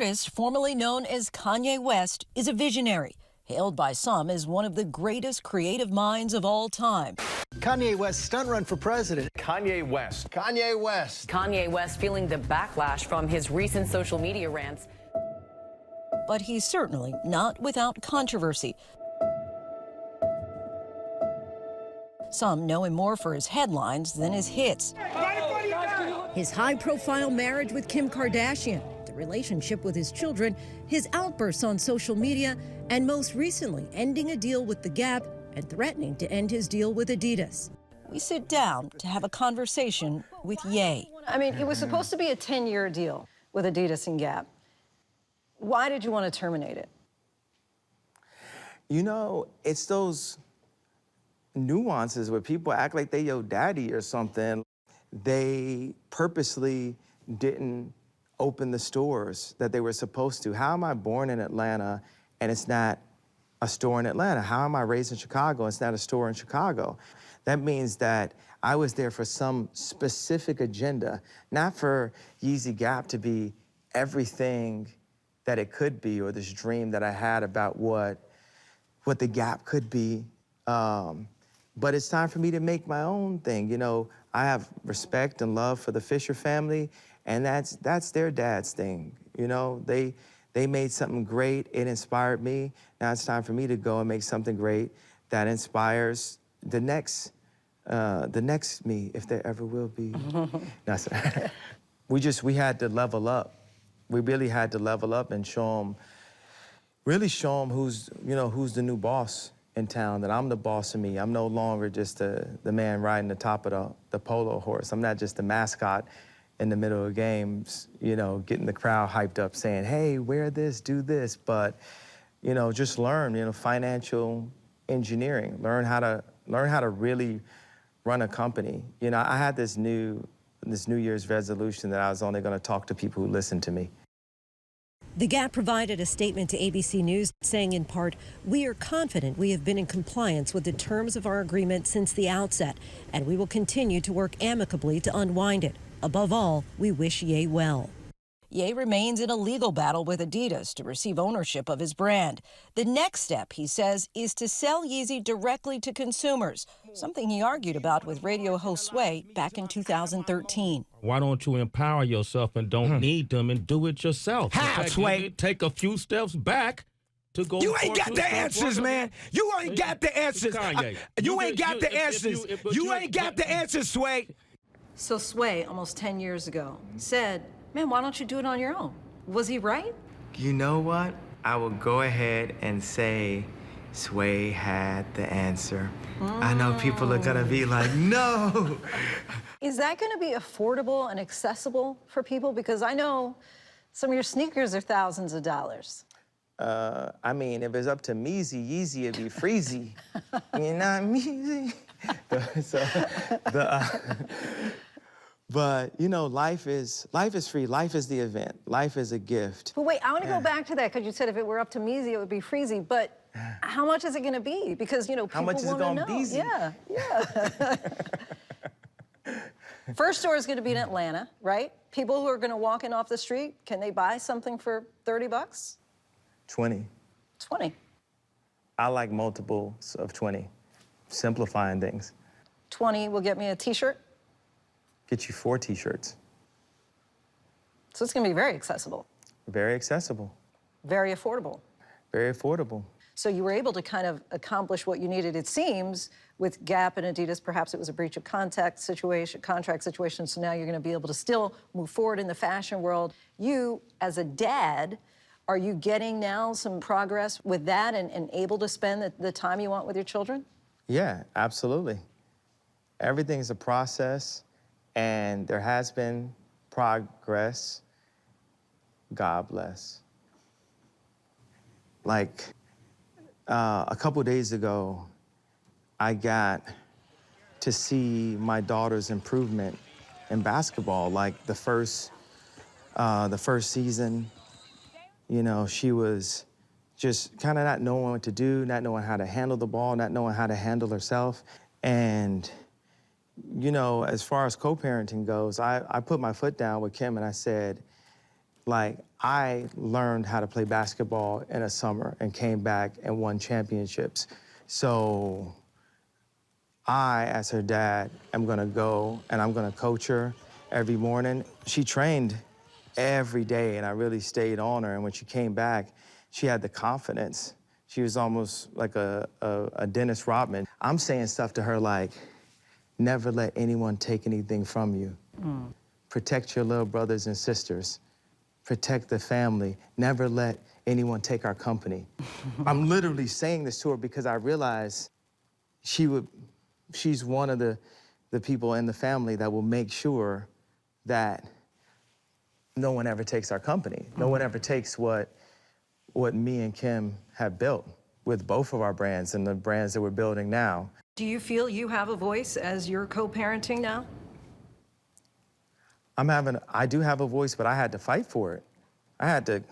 artist, formerly known as Kanye West, is a visionary, hailed by some as one of the greatest creative minds of all time. Kanye West stunt run for president. Kanye West. Kanye West. Kanye West feeling the backlash from his recent social media rants. But he's certainly not without controversy. Some know him more for his headlines than his hits. His high-profile marriage with Kim Kardashian, the relationship with his children, his outbursts on social media, and most recently ending a deal with The Gap and threatening to end his deal with Adidas. We sit down to have a conversation with Ye. I mean, it was supposed to be a 10-year deal with Adidas and Gap. Why did you want to terminate it? You know, it's those nuances where people act like they your daddy or something. They purposely didn't open the stores that they were supposed to. How am I born in Atlanta and it's not a store in Atlanta? How am I raised in Chicago and it's not a store in Chicago? That means that I was there for some specific agenda, not for Yeezy Gap to be everything that it could be, or this dream that I had about what the Gap could be. But it's time for me to make my own thing. You know, I have respect and love for the Fisher family, and that's their dad's thing. You know, they made something great, it inspired me. Now it's time for me to go and make something great that inspires the next me, if there ever will be. No, we had to level up. We really had to level up and really show them who's the new boss in town, that I'm the boss of me. I'm no longer just the man riding the top of the polo horse. I'm not just the mascot in the middle of games, you know, getting the crowd hyped up saying, hey, wear this, do this, but, you know, just learn, you know, financial engineering, learn how to really run a company. You know, I had this New Year's resolution that I was only gonna talk to people who listen to me. The Gap provided a statement to ABC News saying in part, "We are confident we have been in compliance with the terms of our agreement since the outset, and we will continue to work amicably to unwind it. Above all, we wish Ye well." Ye remains in a legal battle with Adidas to receive ownership of his brand. The next step, he says, is to sell Yeezy directly to consumers, something he argued about with radio host Sway back in 2013. Why don't you empower yourself and don't need them and do it yourself? How, Sway? Take a few steps back to go. You ain't got the answers, man. You ain't got the answers. You ain't got the answers. You ain't got the answers, Sway. So Sway, almost 10 years ago, said, man, why don't you do it on your own? Was he right? You know what? I will go ahead and say Sway had the answer. I know people are gonna be like, no. Is that gonna be affordable and accessible for people? Because I know some of your sneakers are thousands of dollars. I mean, if it's up to Meezy, Yeezy, it'd be freezy. You know, Meezy. But, you know, life is free. Life is the event. Life is a gift. But wait, I want to go back to that, because you said if it were up to Meezy, it would be freezy. But how much is it going to be? Because, you know, people want to know. How much is it going to be? Yeah. First store is going to be in Atlanta, right? People who are going to walk in off the street, can they buy something for 30 bucks? 20. 20. I like multiples of 20, simplifying things. 20 will get me a T-shirt? Get you 4 T-shirts. So it's going to be very accessible. Very accessible. Very affordable. Very affordable. So you were able to kind of accomplish what you needed, it seems, with Gap and Adidas. Perhaps it was a breach of contract situation, so now you're going to be able to still move forward in the fashion world. You, as a dad, are you getting now some progress with that and able to spend the time you want with your children? Yeah, absolutely. Everything's a process, and there has been progress. God bless. Like, a couple days ago, I got to see my daughter's improvement in basketball. Like the first season, you know, she was just kind of not knowing what to do, not knowing how to handle the ball, not knowing how to handle herself. And, you know, as far as co-parenting goes, I put my foot down with Kim and I said, Like, I learned how to play basketball in a summer and came back and won championships. So I, as her dad, am gonna go and I'm gonna coach her every morning. She trained every day and I really stayed on her. And when she came back, she had the confidence. She was almost like a Dennis Rodman. I'm saying stuff to her like, never let anyone take anything from you. Protect your little brothers and sisters. Protect the family. Never let anyone take our company. I'm literally saying this to her because I realize she's one of the people in the family that will make sure that no one ever takes our company. No one ever takes what me and Kim have built with both of our brands and the brands that we're building now. Do you feel you have a voice as you're co-parenting now? I do have a voice, but I had to fight for it. I had to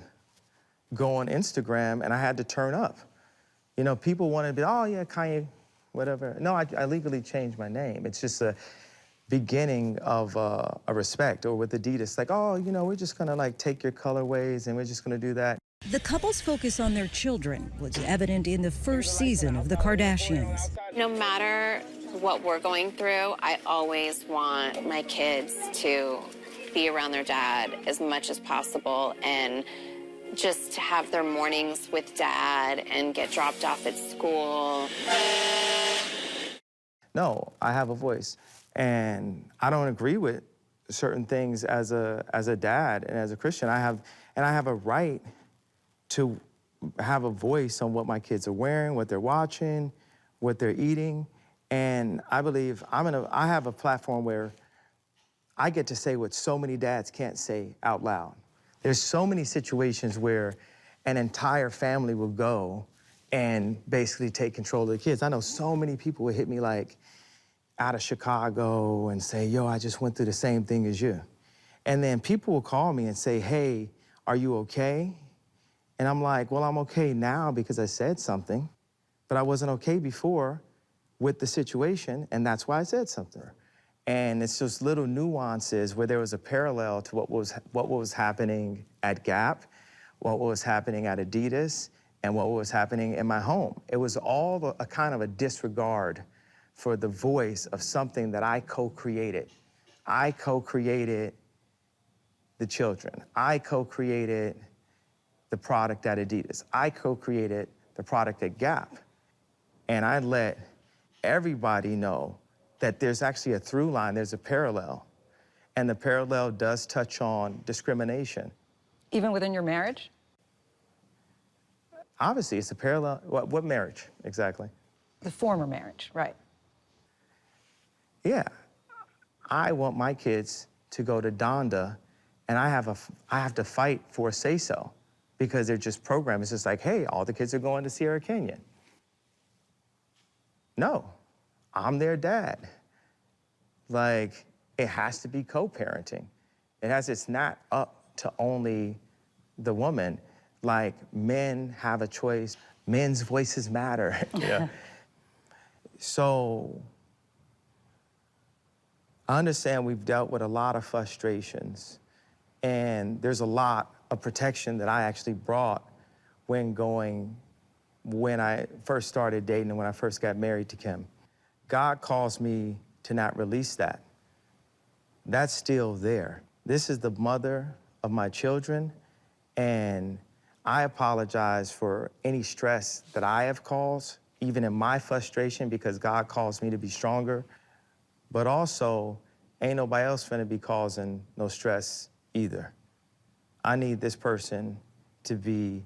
go on Instagram and I had to turn up. You know, people want to be, oh yeah, Kanye, whatever. No, I legally changed my name. It's just a beginning of a respect. Or with Adidas, like, oh, you know, we're just gonna like take your colorways and we're just gonna do that. The couple's focus on their children was evident in the first season of The Kardashians. No matter what we're going through, I always want my kids to be around their dad as much as possible and just to have their mornings with dad and get dropped off at school. No, I have a voice. And I don't agree with certain things as a dad and as a Christian. I have a right to have a voice on what my kids are wearing, what they're watching, what they're eating. And I believe I have a platform where I get to say what so many dads can't say out loud. There's so many situations where an entire family will go and basically take control of the kids. I know so many people will hit me like out of Chicago and say, yo, I just went through the same thing as you. And then people will call me and say, hey, are you okay? And I'm like, well, I'm okay now because I said something, but I wasn't okay before with the situation, and that's why I said something. And it's just little nuances where there was a parallel to what was happening at Gap, what was happening at Adidas, and what was happening in my home. It was all a kind of a disregard for the voice of something that I co-created. I co-created the children. I co-created the product at Adidas. I co-created the product at Gap. And I let everybody know that there's actually a through line, there's a parallel. And the parallel does touch on discrimination. Even within your marriage? Obviously, it's a parallel. What marriage, exactly? The former marriage, right. Yeah. I want my kids to go to Donda, and I have to fight for a say-so because they're just programmed. It's just like, hey, all the kids are going to Sierra Canyon. No, I'm their dad. Like, it has to be co-parenting. It's not up to only the woman. Like, men have a choice. Men's voices matter. Yeah. So, I understand we've dealt with a lot of frustrations, and there's a lot of protection that I actually brought when I first started dating and when I first got married to Kim. God calls me to not release that. That's still there. This is the mother of my children, and I apologize for any stress that I have caused, even in my frustration, because God calls me to be stronger. But also, ain't nobody else finna be causing no stress either. I need this person to be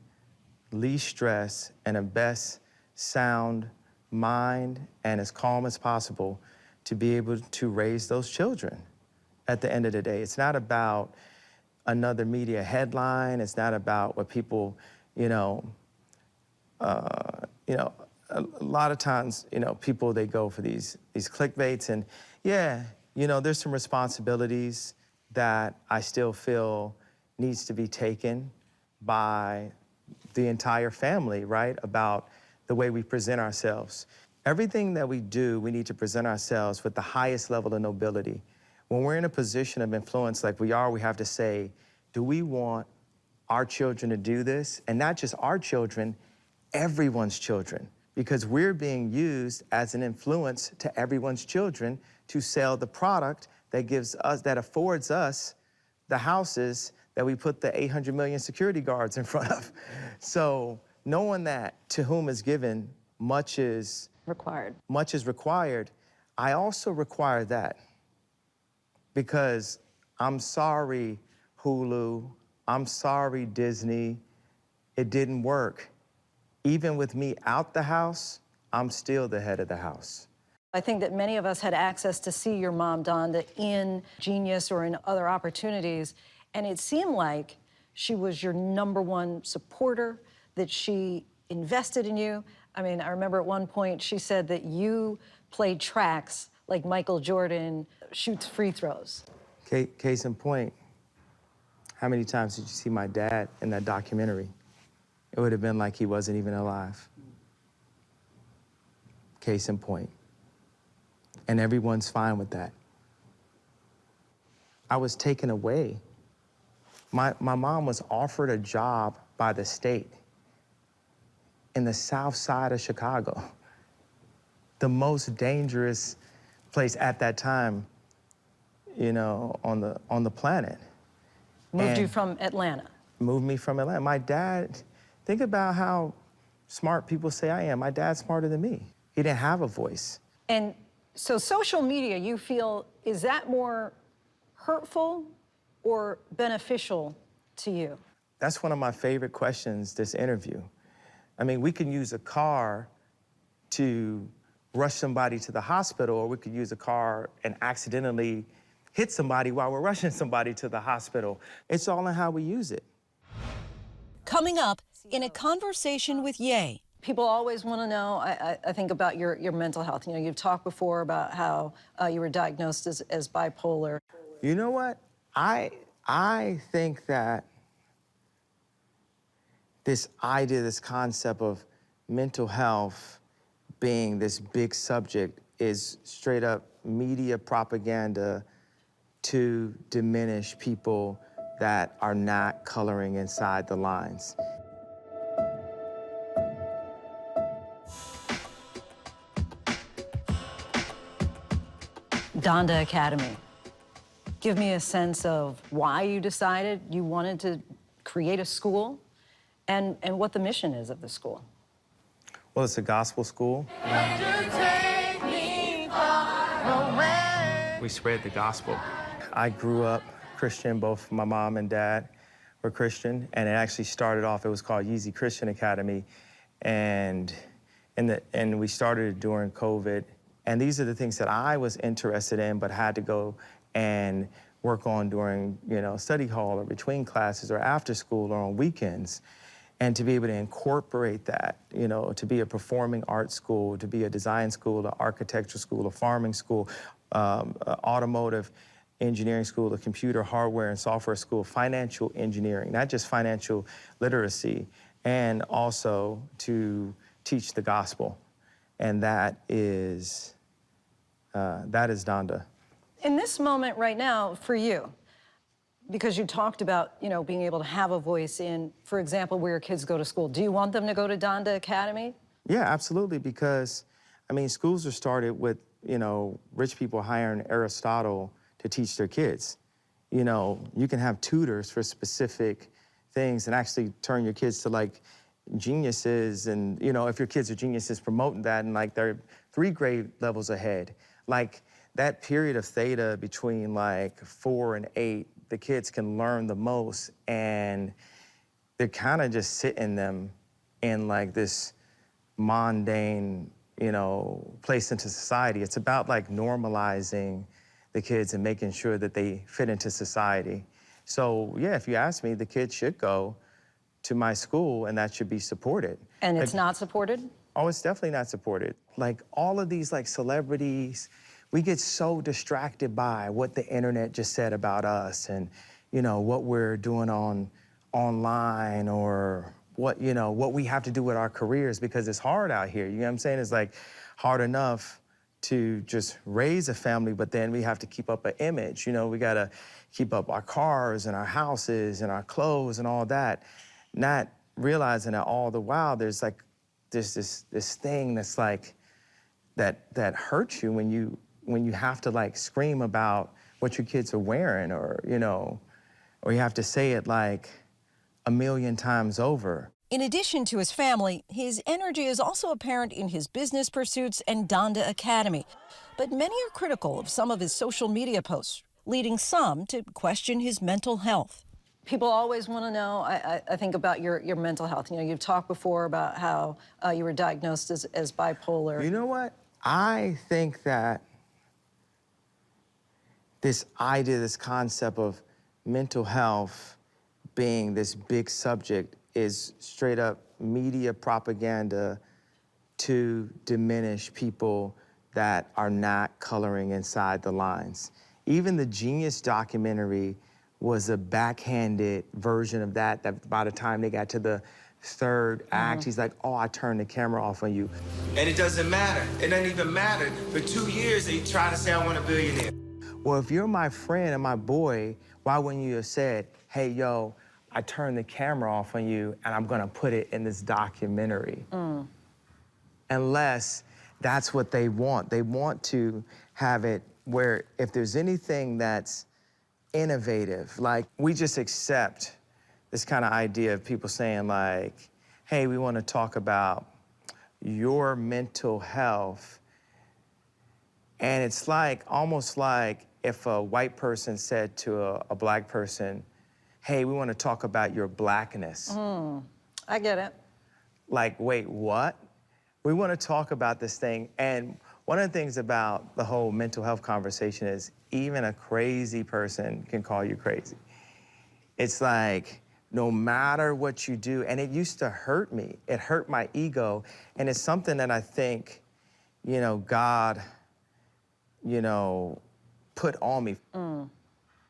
least stressed and the best sound mind and as calm as possible to be able to raise those children at the end of the day. It's not about another media headline. It's not about what people, a lot of times, people, they go for these clickbaits, and yeah, there's some responsibilities that I still feel needs to be taken by the entire family, right? About the way we present ourselves. Everything that we do, we need to present ourselves with the highest level of nobility. When we're in a position of influence like we are, we have to say, do we want our children to do this, and not just our children, everyone's children, because we're being used as an influence to everyone's children to sell the product that gives us, that affords us the houses that we put the 800 million security guards in front of. So knowing that to whom is given, much is required. Much is required. I also require that because I'm sorry, Hulu, I'm sorry, Disney, it didn't work. Even with me out the house, I'm still the head of the house. I think that many of us had access to see your mom, Donda, in Genius or in other opportunities, and it seemed like she was your #1 supporter, that she invested in you. I mean, I remember at one point she said that you played tracks like Michael Jordan shoots free throws. Case in point, how many times did you see my dad in that documentary? It would have been like he wasn't even alive. Case in point. And everyone's fine with that. I was taken away. My mom was offered a job by the state in the south side of Chicago, the most dangerous place at that time, you know, on the planet. Moved you from Atlanta? Moved me from Atlanta. My dad, think about how smart people say I am. My dad's smarter than me. He didn't have a voice. And so social media, you feel, is that more hurtful or beneficial to you? That's one of my favorite questions this interview. I mean, we can use a car to rush somebody to the hospital, or we could use a car and accidentally hit somebody while we're rushing somebody to the hospital. It's all in how we use it. Coming up in a conversation with Ye. People always want to know, I think, about your mental health. You know, you've talked before about how you were diagnosed as bipolar. You know what? I think that this idea, this concept of mental health being this big subject is straight up media propaganda to diminish people that are not coloring inside the lines. Donda Academy. Give me a sense of why you decided you wanted to create a school and what the mission is of the school. Well, it's a gospel school. We spread the gospel. I grew up Christian. Both my mom and dad were Christian, and it actually started off, it was called Yeezy Christian Academy, and we started it during COVID. And these are the things that I was interested in, but had to go and work on during, you know, study hall or between classes or after school or on weekends. And to be able to incorporate that, you know, to be a performing arts school, to be a design school, an architecture school, a farming school, automotive engineering school, a computer hardware and software school, financial engineering, not just financial literacy, and also to teach the gospel. And that is Donda. In this moment right now, for you, because you talked about, you know, being able to have a voice in, for example, where your kids go to school, do you want them to go to Donda Academy? Yeah, absolutely, because, I mean, schools are started with, you know, rich people hiring Aristotle to teach their kids. You know, you can have tutors for specific things and actually turn your kids to, like, geniuses, and, you know, if your kids are geniuses, promoting that, and, like, they're 3 grade levels ahead. Like, that period of theta between, like, 4 and 8, the kids can learn the most, and they're kind of just sitting them in, like, this mundane, you know, place into society. It's about, like, normalizing the kids and making sure that they fit into society. So, yeah, if you ask me, the kids should go to my school, and that should be supported. And it's like, not supported? Oh, it's definitely not supported. Like, all of these, like, celebrities, we get so distracted by what the internet just said about us, and, you know, what we're doing online, or what, you know, what we have to do with our careers, because it's hard out here. You know what I'm saying? It's, like, hard enough to just raise a family, but then we have to keep up an image. You know, we gotta keep up our cars and our houses and our clothes and all that, not realizing that all the while there's this thing that's like, that hurts you when you have to like scream about what your kids are wearing, or, you know, or you have to say it like a million times over. In addition to his family, his energy is also apparent in his business pursuits and Donda Academy. But many are critical of some of his social media posts, leading some to question his mental health. People always want to know, I think, about your mental health. You know, you've talked before about how you were diagnosed as bipolar. You know what? I think that this idea, this concept of mental health being this big subject is straight up media propaganda to diminish people that are not coloring inside the lines. Even the Genius documentary was a backhanded version of that by the time they got to the third act, he's like, oh, I turned the camera off on you. And it doesn't matter. It doesn't even matter. For 2 years, they try to say I want a billionaire. Well, if you're my friend and my boy, why wouldn't you have said, hey, yo, I turned the camera off on you and I'm gonna put it in this documentary? Unless that's what they want. They want to have it where if there's anything that's innovative, like we just accept this kind of idea of people saying like, hey, we want to talk about your mental health. And it's like, almost like if a white person said to a black person, hey, we want to talk about your blackness. I get it. Like, wait, what? We want to talk about this thing. And one of the things about the whole mental health conversation is even a crazy person can call you crazy. It's like, no matter what you do, and it used to hurt me. It hurt my ego, and it's something that I think, you know, God, you know, put on me.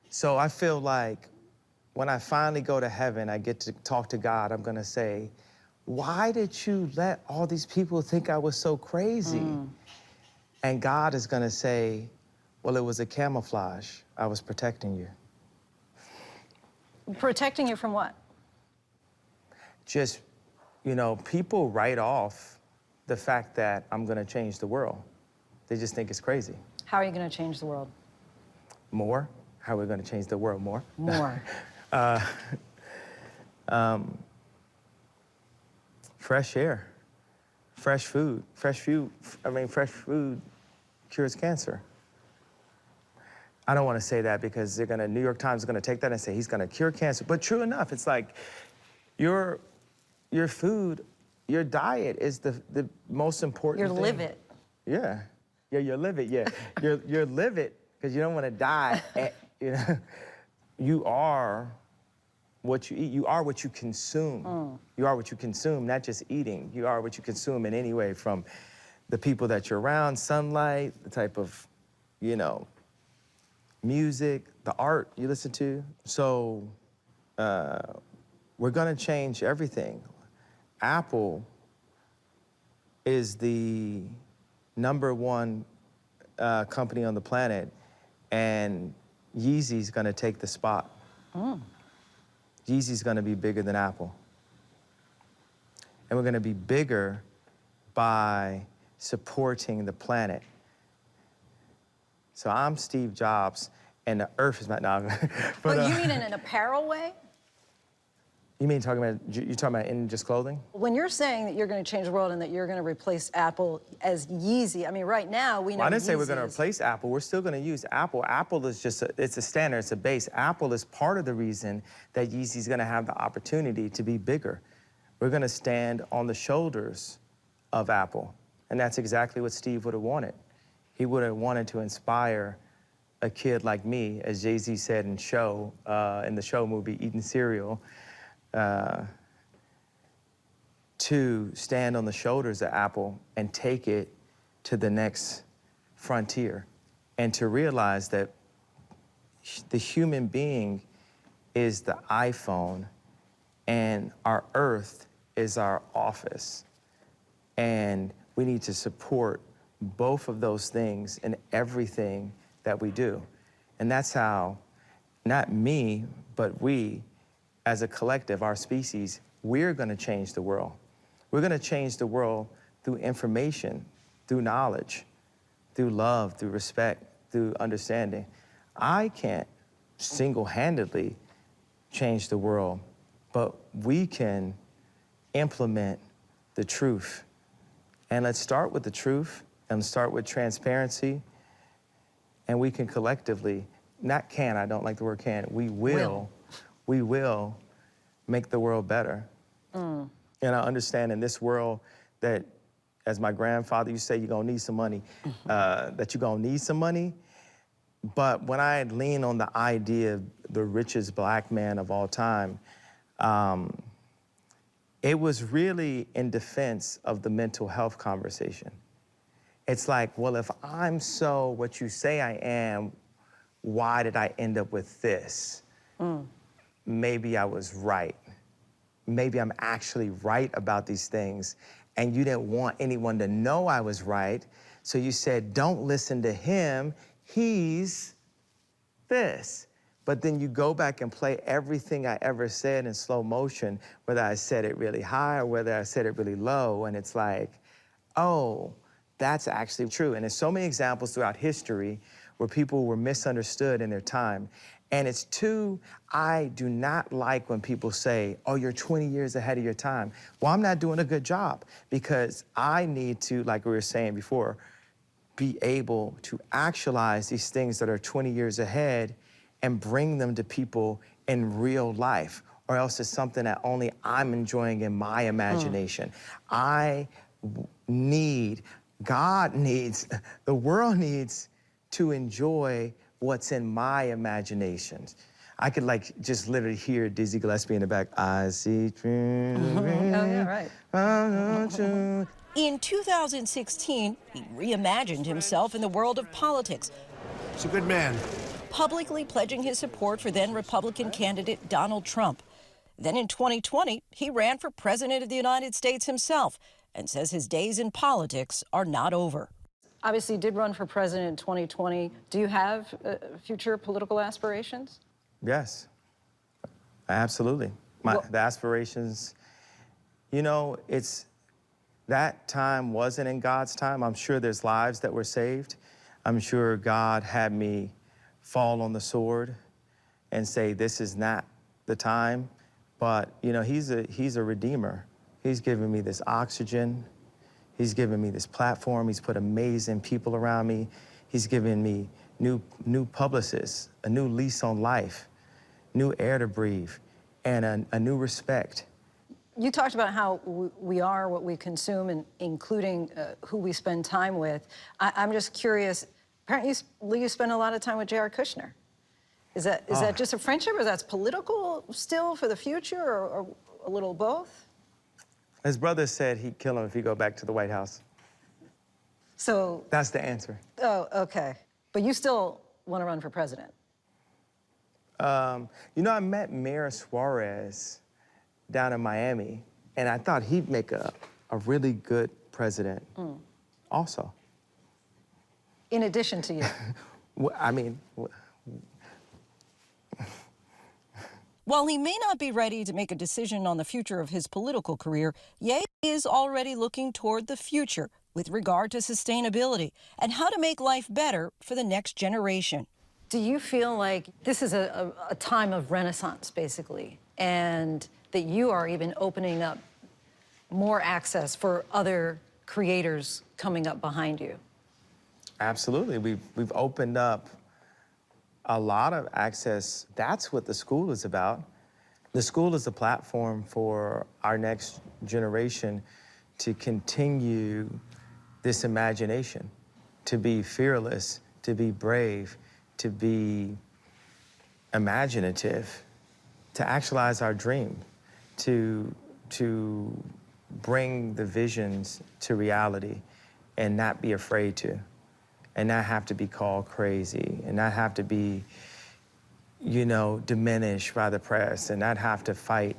So I feel like when I finally go to heaven, I get to talk to God, I'm gonna say, why did you let all these people think I was so crazy? And God is gonna say, well, it was a camouflage. I was protecting you. Protecting you from what? Just, you know, people write off the fact that I'm gonna change the world. They just think it's crazy. How are you gonna change the world? More? How are we gonna change the world more? More. Fresh air, fresh food. Fresh food cures cancer. I don't want to say that because they're gonna, New York Times is gonna take that and say he's gonna cure cancer. But true enough, it's like your food, your diet is the most important thing. Your live it. Yeah, your live it, yeah. your live it, because you don't want to die. You know, you are what you eat. You are what you consume. You are what you consume, not just eating. You are what you consume in any way, from the people that you're around, sunlight, the type of, you know, music, the art you listen to. So we're gonna change everything. Apple is the #1 company on the planet, and Yeezy's gonna take the spot. Yeezy's gonna be bigger than Apple. And we're gonna be bigger by supporting the planet. So I'm Steve Jobs, and the earth is my, no. But you mean in an apparel way? You mean you're talking about in just clothing? When you're saying that you're going to change the world and that you're going to replace Apple as Yeezy, I mean, right now we know I didn't say we're Yeezy going to replace Apple. We're still going to use Apple. Apple is just, it's a standard, it's a base. Apple is part of the reason that Yeezy's going to have the opportunity to be bigger. We're going to stand on the shoulders of Apple. And that's exactly what Steve would have wanted. He would have wanted to inspire a kid like me, as Jay-Z said in the show movie, Eating Cereal, to stand on the shoulders of Apple and take it to the next frontier, and to realize that the human being is the iPhone and our earth is our office. And we need to support both of those things in everything that we do. And that's how, not me, but we, as a collective, our species, we're gonna change the world. We're gonna change the world through information, through knowledge, through love, through respect, through understanding. I can't single-handedly change the world, but we can implement the truth. And let's start with the truth, and start with transparency, and we can collectively, not can, I don't like the word can, we will make the world better. And I understand in this world that, as my grandfather used to say, you're gonna need some money, that you're gonna need some money. But when I lean on the idea of the richest black man of all time, it was really in defense of the mental health conversation. It's like, well, if I'm so what you say I am, why did I end up with this? Maybe I was right. Maybe I'm actually right about these things, and you didn't want anyone to know I was right, so you said, don't listen to him, he's this. But then you go back and play everything I ever said in slow motion, whether I said it really high or whether I said it really low, and it's like, oh, that's actually true. And there's so many examples throughout history where people were misunderstood in their time. And it's I do not like when people say, oh, you're 20 years ahead of your time. Well, I'm not doing a good job because I need to, like we were saying before, be able to actualize these things that are 20 years ahead and bring them to people in real life, or else it's something that only I'm enjoying in my imagination. God needs, the world needs to enjoy what's in my imagination. I could just literally hear Dizzy Gillespie in the back. I see dreams. Oh, yeah, right. In 2016, he reimagined himself in the world of politics. He's a good man. Publicly pledging his support for then Republican candidate Donald Trump. Then in 2020, he ran for president of the United States himself and says his days in politics are not over. Obviously, you did run for president in 2020. Do you have future political aspirations? Yes, absolutely. The aspirations, that time wasn't in God's time. I'm sure there's lives that were saved. I'm sure God had me fall on the sword and say, this is not the time. But, he's a redeemer. He's given me this oxygen. He's given me this platform. He's put amazing people around me. He's given me new publicists, a new lease on life, new air to breathe, and a new respect. You talked about how we are what we consume, and including who we spend time with. I'm just curious, apparently you spend a lot of time with Jared Kushner. Is that just a friendship, or that's political still for the future, or a little both? His brother said he'd kill him if he go back to the White House. So... That's the answer. Oh, okay. But you still want to run for president? I met Mayor Suarez down in Miami, and I thought he'd make a really good president also. In addition to you? While he may not be ready to make a decision on the future of his political career, Ye is already looking toward the future with regard to sustainability and how to make life better for the next generation. Do you feel like this is a time of renaissance, basically, and that you are even opening up more access for other creators coming up behind you? Absolutely. We've opened up a lot of access. That's what the school is about. The school is a platform for our next generation to continue this imagination, to be fearless, to be brave, to be imaginative, to actualize our dream, to bring the visions to reality and not be afraid to, and not have to be called crazy, and not have to be, diminished by the press, and not have to fight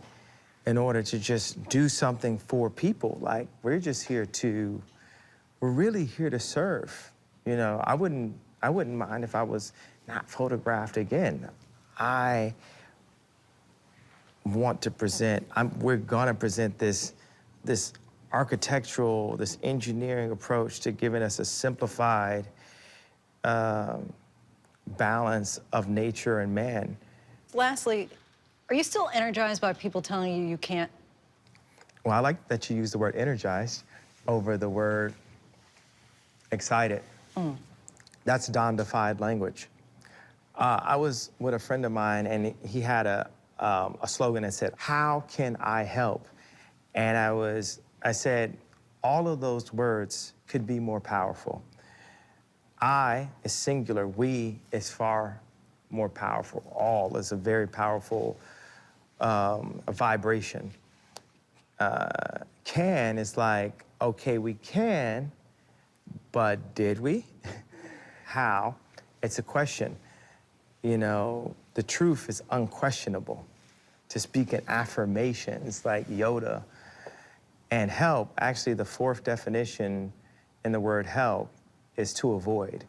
in order to just do something for people. Like, we're just here to we're really here to serve. You know, I wouldn't mind if I was not photographed again. I want to present, we're gonna present this architectural, this engineering approach to giving us a simplified balance of nature and man. Lastly, are you still energized by people telling you you can't? Well, I like that you use the word energized over the word excited. That's Donda-fied language. I was with a friend of mine, and he had a slogan that said, "How can I help?" And I said, all of those words could be more powerful. I is singular, we is far more powerful. All is a very powerful vibration. Can is like, okay, we can, but did we? How? It's a question. You know, the truth is unquestionable. To speak in affirmations like Yoda. And help, actually the fourth definition in the word help is to avoid.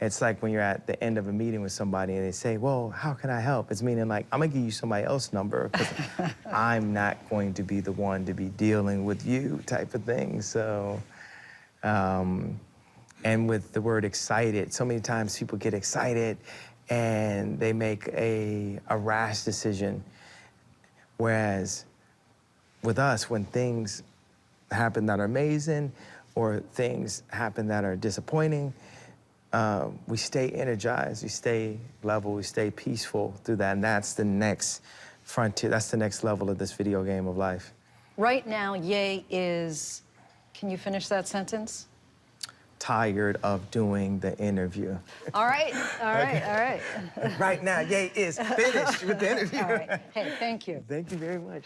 It's like when you're at the end of a meeting with somebody and they say, well, how can I help? It's meaning like, I'm gonna give you somebody else's number because I'm not going to be the one to be dealing with you type of thing. So, and with the word excited, so many times people get excited and they make a rash decision. Whereas with us, when things happen that are amazing or things happen that are disappointing, we stay energized, we stay level, we stay peaceful through that, and that's the next frontier, that's the next level of this video game of life. Right now, Ye is, can you finish that sentence? Tired of doing the interview. All right, all right, all right. Right now, Ye is finished with the interview. All right, hey, thank you. Thank you very much.